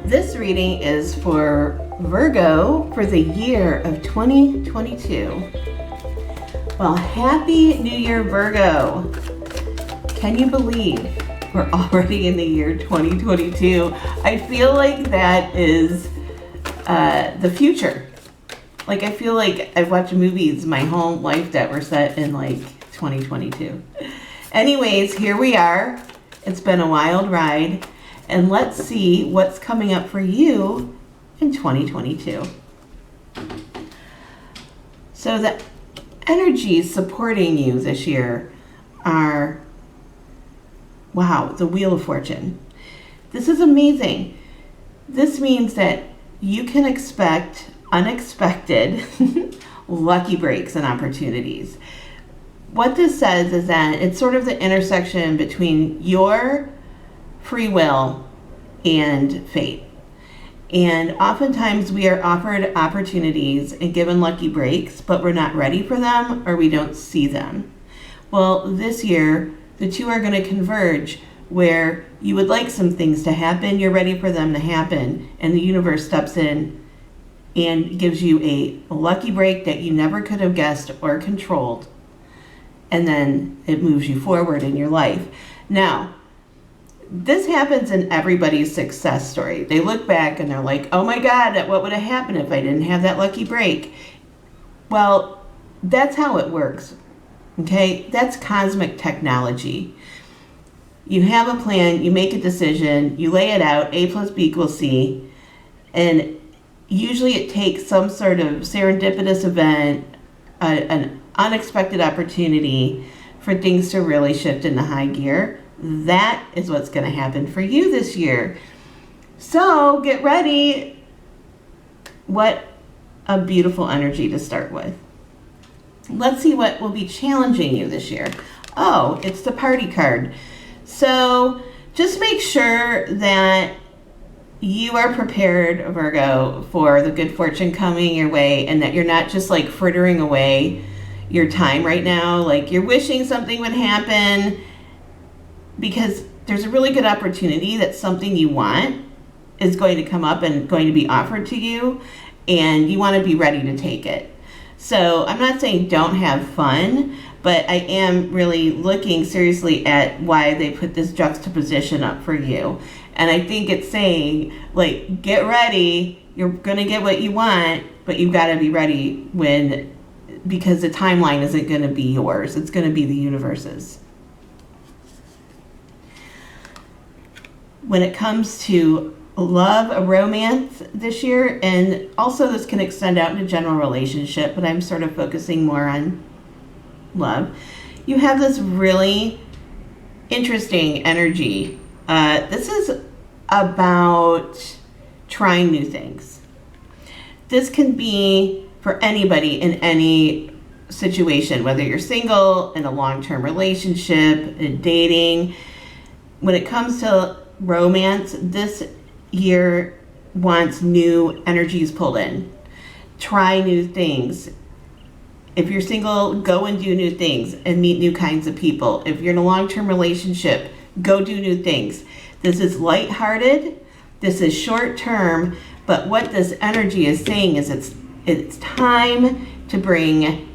This reading is for Virgo for the year of 2022. Well, Happy New Year, Virgo. Can you believe we're already in the year 2022? I feel like that is the future. Like, I feel like I've watched movies my whole life that were set in like 2022. Anyways, here we are. It's been a wild ride. And let's see what's coming up for you in 2022. So the energies supporting you this year are, wow, the Wheel of Fortune. This is amazing. This means that you can expect unexpected lucky breaks and opportunities. What this says is that it's sort of the intersection between your free will and fate. And oftentimes we are offered opportunities and given lucky breaks, but we're not ready for them or we don't see them. Well, this year, the two are going to converge where you would like some things to happen, you're ready for them to happen, and the universe steps in and gives you a lucky break that you never could have guessed or controlled. And then it moves you forward in your life. Now, this happens in everybody's success story. They look back and they're like, oh my God, what would have happened if I didn't have that lucky break? Well, that's how it works. Okay, that's cosmic technology. You have a plan, you make a decision, you lay it out, A plus B equals C, and usually it takes some sort of serendipitous event, an unexpected opportunity for things to really shift into high gear. That is what's going to happen for you this year. So get ready. What a beautiful energy to start with. Let's see what will be challenging you this year. Oh, it's the party card. So just make sure that you are prepared, Virgo, for the good fortune coming your way and that you're not just like frittering away your time right now. Like you're wishing something would happen because there's a really good opportunity that something you want is going to come up and going to be offered to you, and you want to be ready to take it. So I'm not saying don't have fun, but I am really looking seriously at why they put this juxtaposition up for you. And I think it's saying, like, get ready, you're going to get what you want, but you've got to be ready because the timeline isn't going to be yours. It's going to be the universe's. When it comes to love, romance this year, and also this can extend out into general relationship, but I'm sort of focusing more on love. You have this really interesting energy. This is about trying new things. This can be for anybody in any situation, whether you're single, in a long-term relationship, in dating. When it comes to romance, this year wants new energies pulled in. Try new things. If you're single, go and do new things and meet new kinds of people. If you're in a long-term relationship, go do new things. This is lighthearted. This is short-term. But what this energy is saying is it's time to bring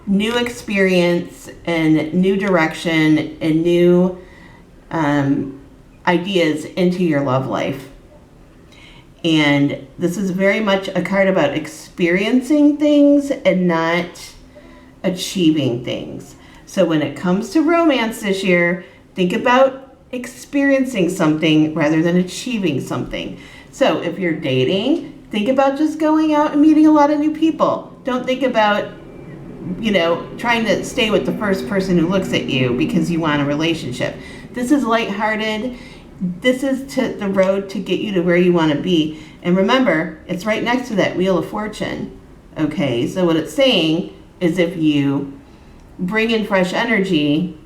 new experience and new direction and new ideas into your love life. And this is very much a card about experiencing things and not achieving things. So when it comes to romance this year, think about experiencing something rather than achieving something. So if you're dating, think about just going out and meeting a lot of new people. Don't think about, trying to stay with the first person who looks at you because you want a relationship. This is lighthearted. This is the road to get you to where you want to be. And remember, it's right next to that Wheel of Fortune. Okay, so what it's saying is if you bring in fresh energy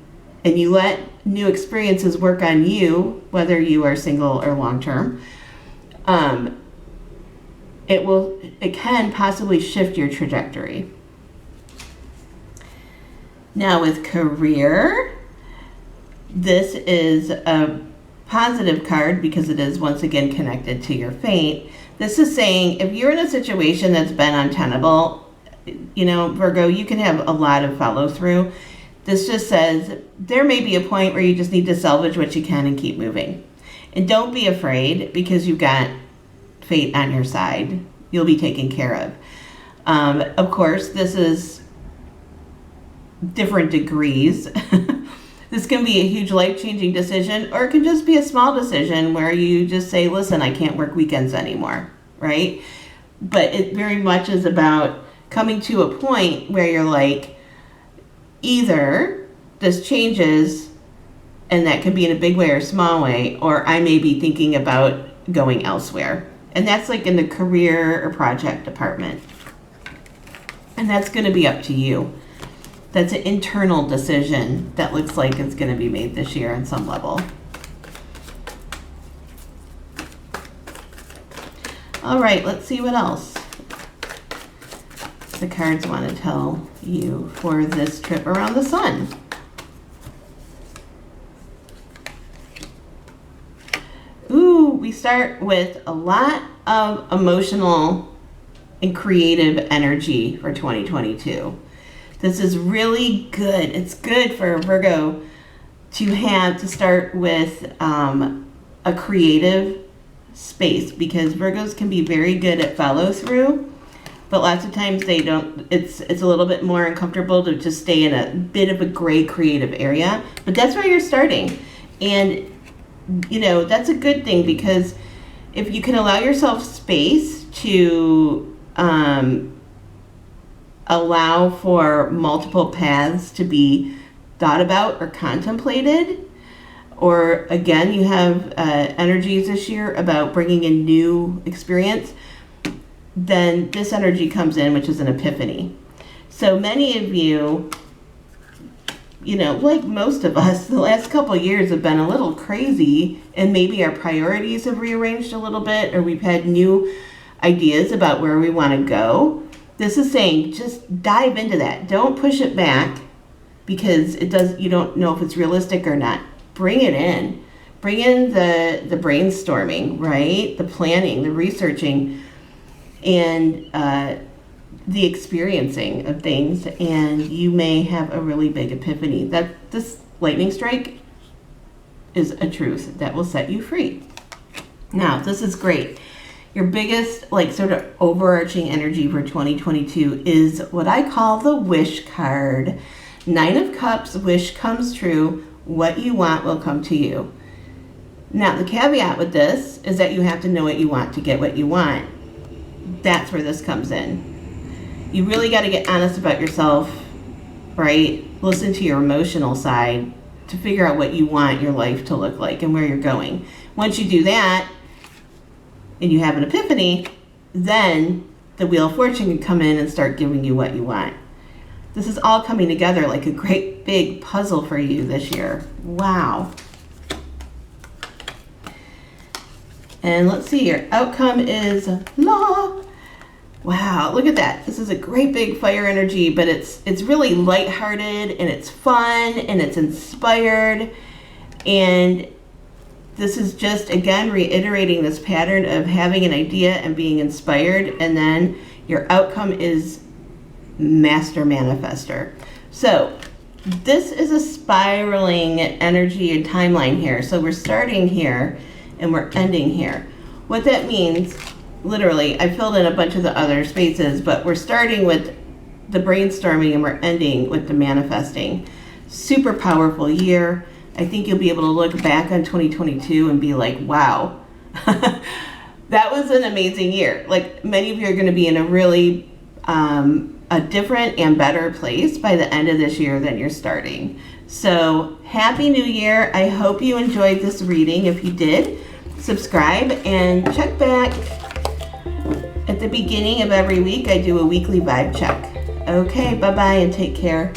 and you let new experiences work on you, whether you are single or long-term, it can possibly shift your trajectory. Now with career, this is a positive card, because it is once again connected to your fate, this is saying if you're in a situation that's been untenable, Virgo, you can have a lot of follow through. This just says there may be a point where you just need to salvage what you can and keep moving. And don't be afraid, because you've got fate on your side. You'll be taken care of. Of course, this is different degrees. This can be a huge life-changing decision, or it can just be a small decision where you just say, listen, I can't work weekends anymore, right? But it very much is about coming to a point where you're like, either this changes, and that can be in a big way or a small way, or I may be thinking about going elsewhere. And that's like in the career or project department. And that's going to be up to you. That's an internal decision that looks like it's going to be made this year on some level. All right, let's see what else the cards want to tell you for this trip around the sun. Ooh, we start with a lot of emotional and creative energy for 2022. This is really good. It's good for Virgo to start with a creative space, because Virgos can be very good at follow through, but lots of times they don't. It's a little bit more uncomfortable to just stay in a bit of a gray creative area. But that's where you're starting, and that's a good thing, because if you can allow yourself space to allow for multiple paths to be thought about or contemplated, or again, you have energies this year about bringing in new experience, then this energy comes in, which is an epiphany. So many of you, like most of us, the last couple of years have been a little crazy, and maybe our priorities have rearranged a little bit, or we've had new ideas about where we want to go. This is saying just dive into that. Don't push it back, because you don't know if it's realistic or not. Bring it in. Bring in the brainstorming, right? The planning, the researching, and the experiencing of things, and you may have a really big epiphany. That this lightning strike is a truth that will set you free. Now, this is great. Your biggest, sort of overarching energy for 2022 is what I call the wish card. 9 of Cups, wish comes true. What you want will come to you. Now, the caveat with this is that you have to know what you want to get what you want. That's where this comes in. You really got to get honest about yourself, right? Listen to your emotional side to figure out what you want your life to look like and where you're going. Once you do that, and you have an epiphany, then the Wheel of Fortune can come in and start giving you what you want. This is all coming together like a great big puzzle for you this year. Wow. And let's see, your outcome is law. Wow, look at that. This is a great big fire energy, but it's really lighthearted, and it's fun, and it's inspired, and this is just, again, reiterating this pattern of having an idea and being inspired, and then your outcome is master manifester. So this is a spiraling energy and timeline here. So we're starting here and we're ending here. What that means, literally, I filled in a bunch of the other spaces, but we're starting with the brainstorming and we're ending with the manifesting. Super powerful year. I think you'll be able to look back on 2022 and be like, wow, that was an amazing year. Like, many of you are going to be in a really a different and better place by the end of this year than you're starting. So happy new year. I hope you enjoyed this reading. If you did, subscribe and check back at the beginning of every week. I do a weekly vibe check. Okay, bye-bye and take care.